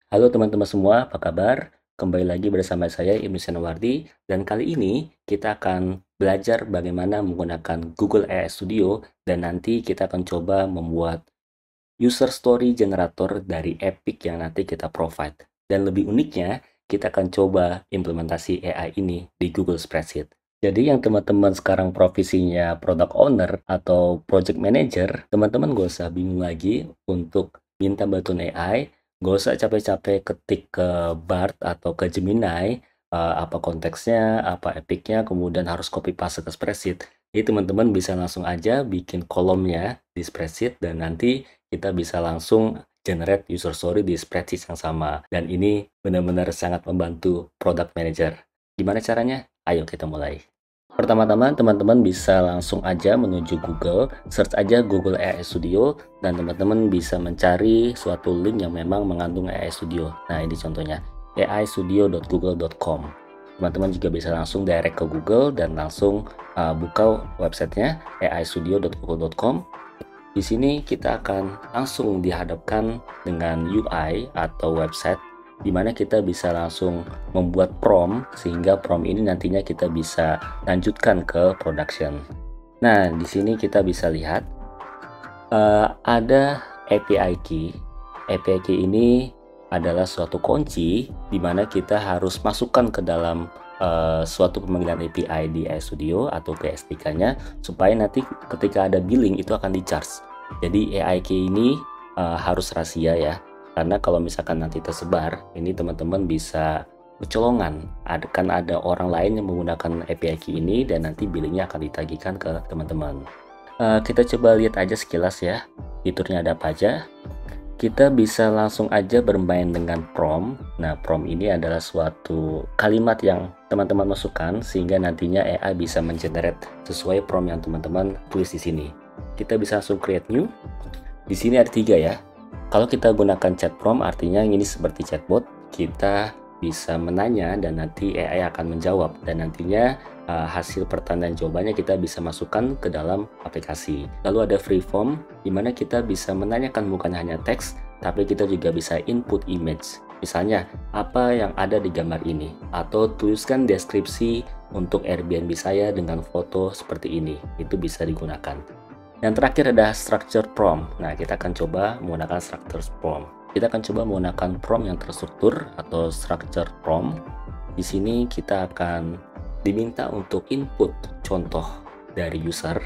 Halo teman-teman semua, apa kabar? Kembali lagi bersama saya Ibnu Senowardi dan kali ini kita akan belajar bagaimana menggunakan Google AI Studio dan nanti kita akan coba membuat user story generator dari Epic yang nanti kita provide. Dan lebih uniknya, kita akan coba implementasi AI ini di Google Spreadsheet. Jadi yang teman-teman sekarang profesinya product owner atau project manager, teman-teman gak usah bingung lagi untuk minta bantuan AI, gak usah capek-capek ketik ke Bard atau ke Gemini, apa konteksnya, apa epicnya, kemudian harus copy paste ke spreadsheet. Jadi teman-teman bisa langsung aja bikin kolomnya di spreadsheet dan nanti kita bisa langsung generate user story di spreadsheet yang sama. Dan ini benar-benar sangat membantu product manager. Gimana caranya? Ayo kita mulai. Pertama-tama teman-teman bisa langsung aja menuju Google, search aja Google AI Studio, dan teman-teman bisa mencari suatu link yang memang mengandung AI Studio. Nah ini contohnya, aistudio.google.com. Teman-teman juga bisa langsung direct ke Google dan langsung buka websitenya aistudio.google.com. Di sini kita akan langsung dihadapkan dengan UI atau website di mana kita bisa langsung membuat prompt sehingga prompt ini nantinya kita bisa lanjutkan ke production. Nah, di sini kita bisa lihat ada API key. API key ini adalah suatu kunci di mana kita harus masukkan ke dalam suatu pemanggilan API di iStudio atau ke SDK-nya supaya nanti ketika ada billing itu akan di-charge. Jadi AI key ini harus rahasia ya. Karena kalau misalkan nanti tersebar, ini teman-teman bisa kecolongan. Kan ada orang lain yang menggunakan API key ini dan nanti billingnya akan ditagihkan ke teman-teman. Kita coba lihat aja sekilas ya, fiturnya ada apa aja. Kita bisa langsung aja bermain dengan prompt. Nah, prompt ini adalah suatu kalimat yang teman-teman masukkan sehingga nantinya AI bisa mengenerate sesuai prompt yang teman-teman tulis di sini. Kita bisa langsung create new. Di sini ada 3 ya. Kalau kita gunakan chat prompt artinya ini seperti chatbot, kita bisa menanya dan nanti AI akan menjawab dan nantinya hasil pertanyaan jawabannya kita bisa masukkan ke dalam aplikasi. Lalu ada free form di mana kita bisa menanyakan bukan hanya teks tapi kita juga bisa input image. Misalnya apa yang ada di gambar ini atau tuliskan deskripsi untuk Airbnb saya dengan foto seperti ini. Itu bisa digunakan. Yang terakhir ada structure prompt. Nah, kita akan coba menggunakan structure prompt. Kita akan coba menggunakan prompt yang terstruktur atau structure prompt. Di sini kita akan diminta untuk input contoh dari user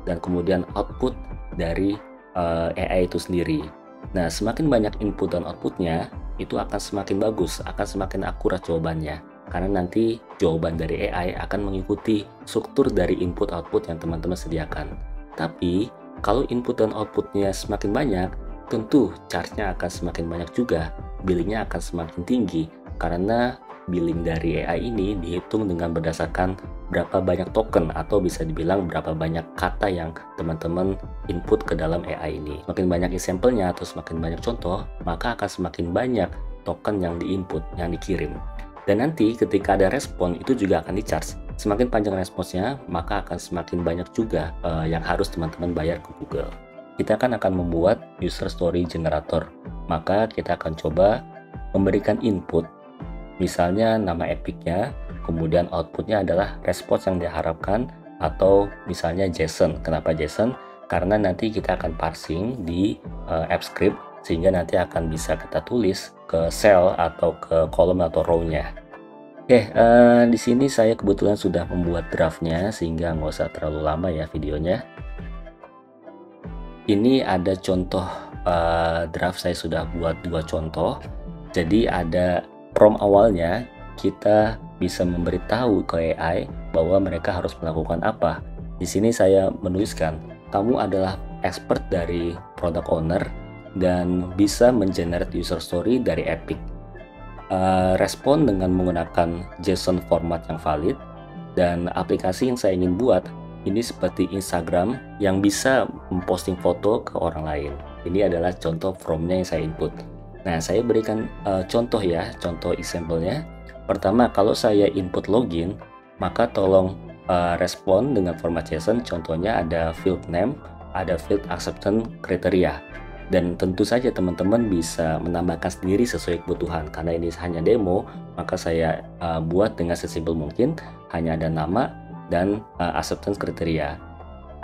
dan kemudian output dari AI itu sendiri. Nah, semakin banyak input dan outputnya, itu akan semakin bagus, akan semakin akurat jawabannya. Karena nanti jawaban dari AI akan mengikuti struktur dari input output yang teman-teman sediakan. Tapi, kalau input dan outputnya semakin banyak, tentu charge-nya akan semakin banyak juga, billingnya akan semakin tinggi, karena billing dari AI ini dihitung dengan berdasarkan berapa banyak token atau bisa dibilang berapa banyak kata yang teman-teman input ke dalam AI ini. Semakin banyak example-nya atau semakin banyak contoh, maka akan semakin banyak token yang diinput, yang dikirim. Dan nanti ketika ada respon itu juga akan di-charge. Semakin panjang responsnya, maka akan semakin banyak juga yang harus teman-teman bayar ke Google. Kita akan membuat user story generator. Maka kita akan coba memberikan input. Misalnya nama epicnya, kemudian outputnya adalah respons yang diharapkan, atau misalnya JSON. Kenapa JSON? Karena nanti kita akan parsing di AppScript, sehingga nanti akan bisa kita tulis ke cell atau ke kolom atau row-nya. Oke, di sini saya kebetulan sudah membuat draftnya sehingga nggak usah terlalu lama ya videonya. Ini ada contoh draft, saya sudah buat 2 contoh. Jadi ada prompt awalnya, kita bisa memberitahu ke AI bahwa mereka harus melakukan apa. Di sini saya menuliskan, kamu adalah expert dari product owner dan bisa mengenerate user story dari Epic. Respon dengan menggunakan JSON format yang valid, dan aplikasi yang saya ingin buat ini seperti Instagram yang bisa memposting foto ke orang lain. Ini adalah contoh prompt-nya yang saya input. Nah, saya berikan contoh ya, contoh example-nya. Pertama, kalau saya input login, maka tolong respon dengan format JSON. Contohnya ada field name, ada field acceptance criteria. Dan tentu saja teman-teman bisa menambahkan sendiri sesuai kebutuhan. Karena ini hanya demo, maka saya buat dengan sesimpel mungkin, hanya ada nama dan acceptance kriteria.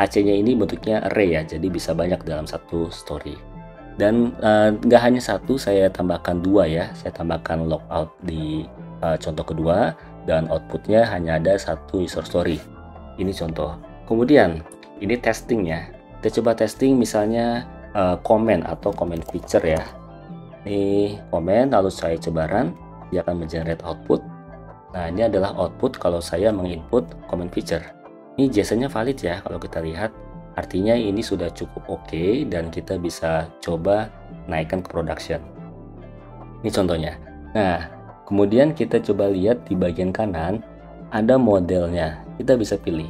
AC-nya ini bentuknya array ya, jadi bisa banyak dalam satu story. Dan nggak hanya satu, saya tambahkan dua ya. Saya tambahkan logout di contoh kedua, dan outputnya hanya ada satu user story. Ini contoh. Kemudian ini testing ya. Kita coba testing misalnya comment atau comment feature ya. Ini comment, lalu saya coba run, dia akan mengenerate output. Nah, ini adalah output kalau saya menginput comment feature. Ini JSON-nya valid ya kalau kita lihat. Artinya ini sudah cukup oke dan kita bisa coba naikkan ke production. Ini contohnya. Nah, kemudian kita coba lihat di bagian kanan ada modelnya. Kita bisa pilih.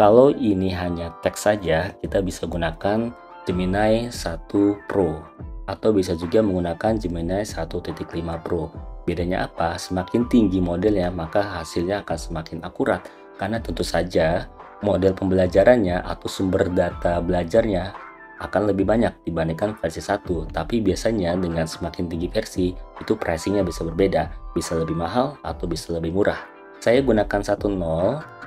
Kalau ini hanya teks saja, kita bisa gunakan Gemini 1 Pro atau bisa juga menggunakan Gemini 1.5 Pro. Bedanya apa? Semakin tinggi modelnya, maka hasilnya akan semakin akurat karena tentu saja model pembelajarannya atau sumber data belajarnya akan lebih banyak dibandingkan versi 1. Tapi biasanya dengan semakin tinggi versi, itu pricingnya bisa berbeda, bisa lebih mahal atau bisa lebih murah. Saya gunakan 1.0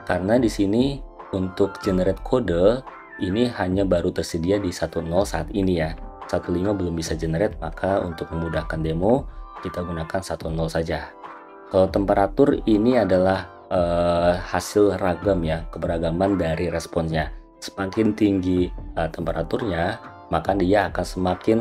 karena di sini untuk generate kode ini hanya baru tersedia di 1.0 saat ini ya. 1.5 belum bisa generate, maka untuk memudahkan demo kita gunakan 1.0 saja. Kalau temperatur ini adalah hasil ragam ya, keberagaman dari responsnya. Semakin tinggi temperaturnya, maka dia akan semakin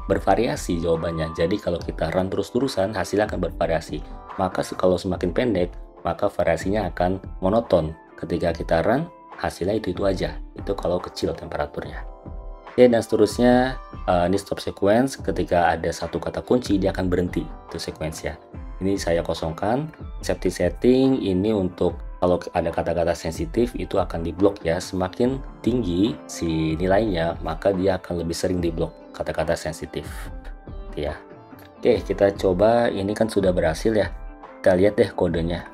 bervariasi jawabannya. Jadi kalau kita run terus-terusan, hasilnya akan bervariasi. Maka kalau semakin pendek, maka variasinya akan monoton. Ketika kita run, hasilnya itu aja. Itu kalau kecil temperaturnya. Oke, dan seterusnya ini stop sequence. Ketika ada satu kata kunci, dia akan berhenti itu sequence-nya. Ini saya kosongkan. Safety setting ini untuk kalau ada kata-kata sensitif itu akan diblok ya. Semakin tinggi si nilainya, maka dia akan lebih sering diblok kata-kata sensitif ya. Oke, kita coba. Ini kan sudah berhasil ya. Kita lihat deh kodenya.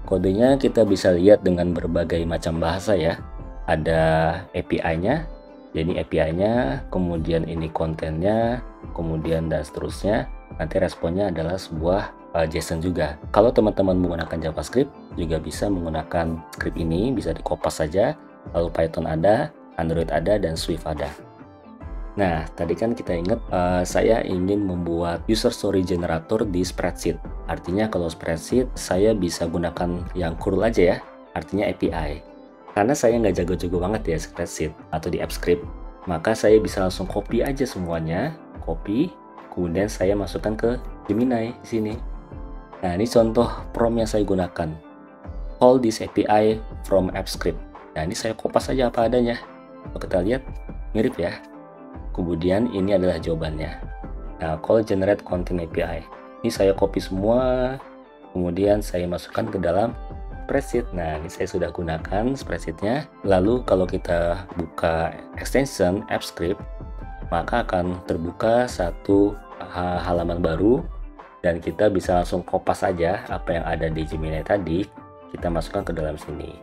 Kodenya kita bisa lihat dengan berbagai macam bahasa ya. Ada API-nya, jadi API-nya, kemudian ini kontennya, kemudian dan seterusnya. Nanti responnya adalah sebuah JSON juga. Kalau teman-teman menggunakan JavaScript, juga bisa menggunakan script ini, bisa dikopas saja. Lalu Python ada, Android ada, dan Swift ada. Nah, tadi kan kita ingat saya ingin membuat user story generator di spreadsheet. Artinya kalau spreadsheet saya bisa gunakan yang curl aja ya, artinya API. Karena saya nggak jago-jago banget ya spreadsheet atau di AppScript, maka saya bisa langsung copy aja semuanya, copy, kemudian saya masukkan ke Gemini di sini. Nah, ini contoh prompt yang saya gunakan. Call this API from AppScript. Nah, ini saya kopas aja apa adanya. Kalau kita lihat, mirip ya. Kemudian ini adalah jawabannya. Nah, call generate content API. Ini saya copy semua, kemudian saya masukkan ke dalam spreadsheet. Nah, ini saya sudah gunakan spreadsheetnya. Lalu kalau kita buka extension AppScript, maka akan terbuka satu halaman baru dan kita bisa langsung kopas saja apa yang ada di Gemini tadi, kita masukkan ke dalam sini.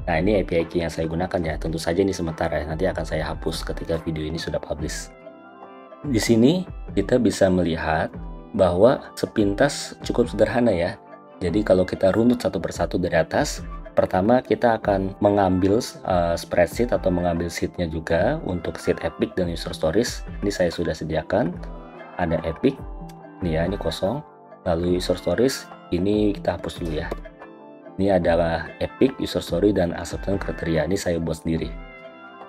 Nah, ini API key yang saya gunakan ya. Tentu saja ini sementara ya. Nanti akan saya hapus ketika video ini sudah publish. Di sini kita bisa melihat bahwa sepintas cukup sederhana ya. Jadi kalau kita runut satu persatu dari atas, pertama kita akan mengambil spreadsheet atau mengambil sheet-nya juga untuk sheet Epic dan user stories. Ini saya sudah sediakan. Ada Epic. Ini ya, ini kosong. Lalu user stories, ini kita hapus dulu ya. Ini ada Epic, user story, dan acceptance kriteria. Ini saya buat sendiri.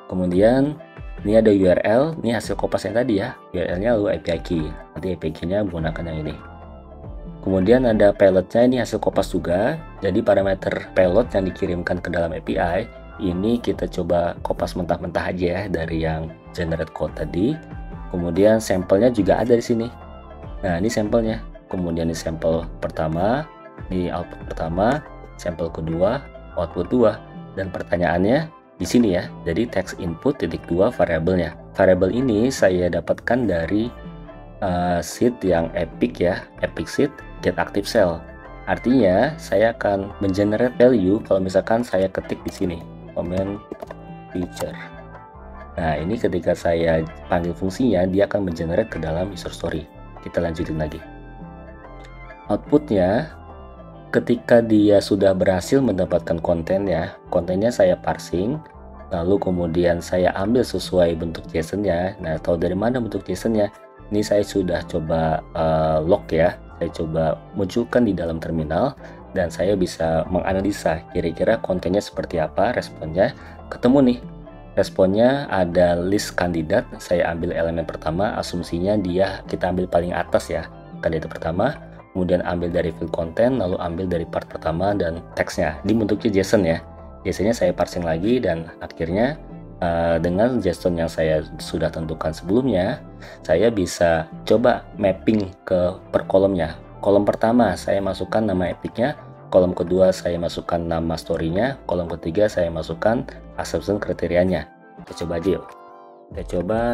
Kemudian ini ada URL. Ini hasil kopas yang tadi ya. URL-nya lalu API key. Nanti API key-nya menggunakan yang ini. Kemudian ada payload-nya. Ini hasil kopas juga. Jadi parameter payload yang dikirimkan ke dalam API ini kita coba kopas mentah-mentah aja ya dari yang generate code tadi. Kemudian sampelnya juga ada di sini. Nah, ini sampelnya. Kemudian ini sampel pertama, ini output pertama, sampel kedua, output 2, dan pertanyaannya di sini ya. Jadi text input titik 2 variabelnya. Variabel ini saya dapatkan dari sheet yang Epic ya, Epic sheet get active cell. Artinya saya akan mengenerate value kalau misalkan saya ketik di sini comment feature. Nah, ini ketika saya panggil fungsinya, dia akan mengenerate ke dalam user story. Kita lanjutin lagi. Outputnya, ketika dia sudah berhasil mendapatkan kontennya saya parsing, lalu kemudian saya ambil sesuai bentuk JSON-nya. Nah, tahu dari mana bentuk JSON-nya? Ini saya sudah coba log ya, saya coba munculkan di dalam terminal, dan saya bisa menganalisa kira-kira kontennya seperti apa, responnya. Ketemu nih, responnya ada list kandidat, saya ambil elemen pertama, asumsinya kita ambil paling atas ya, kandidat pertama, kemudian ambil dari field content, lalu ambil dari part pertama dan teksnya. Ini bentuknya JSON ya. JSON-nya saya parsing lagi, dan akhirnya dengan JSON yang saya sudah tentukan sebelumnya, saya bisa coba mapping ke per kolomnya. Kolom pertama saya masukkan nama epicnya, kolom kedua saya masukkan nama story-nya, kolom ketiga saya masukkan assumption kriterianya. Kita coba aja yuk.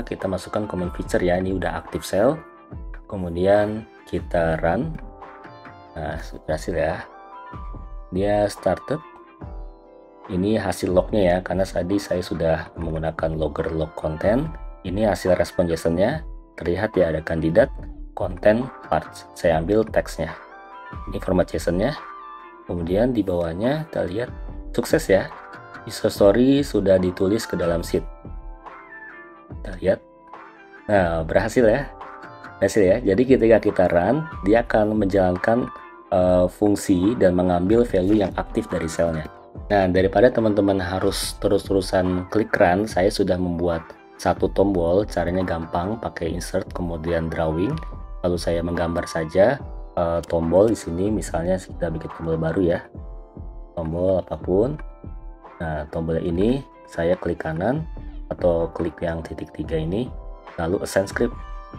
Kita masukkan command feature ya, ini udah aktif sel. Kemudian kita run. Nah, berhasil ya. Dia started. Ini hasil lognya ya, karena tadi saya sudah menggunakan logger log content. Ini hasil respon JSON-nya. Terlihat ya, ada kandidat, content, parts. Saya ambil teksnya. Ini format JSON-nya. Kemudian di bawahnya kita lihat sukses ya, user story sudah ditulis ke dalam sheet. Kita lihat, nah berhasil ya, Jadi ketika kita run, dia akan menjalankan fungsi dan mengambil value yang aktif dari selnya. Nah, daripada teman-teman harus terus-terusan klik run, saya sudah membuat satu tombol. Caranya gampang, pakai insert kemudian drawing, lalu saya menggambar saja tombol di sini. Misalnya kita bikin tombol baru ya, tombol apapun. Nah, tombol ini saya klik kanan atau klik yang titik 3 ini, lalu assign script.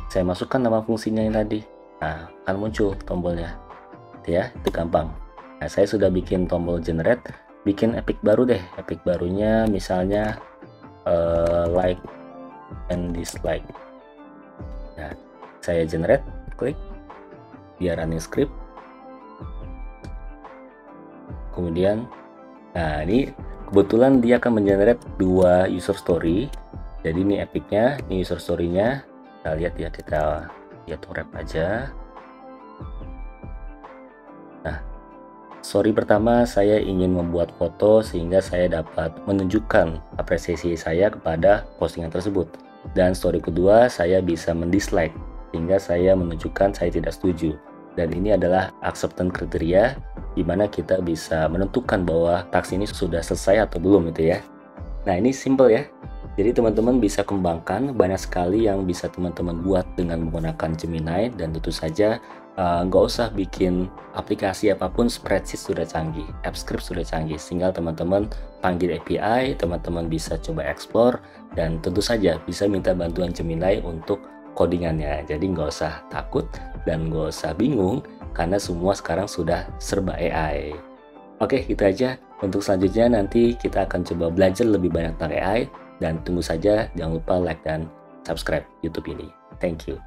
Saya masukkan nama fungsinya yang tadi. Nah, akan muncul tombolnya. Ya, itu gampang. Nah, saya sudah bikin tombol generate, bikin epic baru deh. Epic barunya misalnya like and dislike. Nah, saya generate, klik, dia running script. Kemudian, nah ini kebetulan dia akan mengenerate 2 user story. Jadi ini epicnya, ini user story-nya. Kita lihat ya, kita lihat wrap aja. Nah, story pertama saya ingin membuat foto sehingga saya dapat menunjukkan apresiasi saya kepada postingan tersebut. Dan story kedua saya bisa mendislike sehingga saya menunjukkan saya tidak setuju. Dan ini adalah acceptance kriteria, di mana kita bisa menentukan bahwa task ini sudah selesai atau belum gitu ya. Nah, ini simple ya. Jadi teman-teman bisa kembangkan, banyak sekali yang bisa teman-teman buat dengan menggunakan Gemini, dan tentu saja nggak usah bikin aplikasi apapun, spreadsheet sudah canggih, AppScript sudah canggih, tinggal teman-teman panggil API, teman-teman bisa coba explore, dan tentu saja bisa minta bantuan Gemini untuk codingannya. Jadi nggak usah takut dan nggak usah bingung, karena semua sekarang sudah serba AI. Oke, gitu aja. Untuk selanjutnya nanti kita akan coba belajar lebih banyak tentang AI, dan tunggu saja, jangan lupa like dan subscribe YouTube ini. Thank you.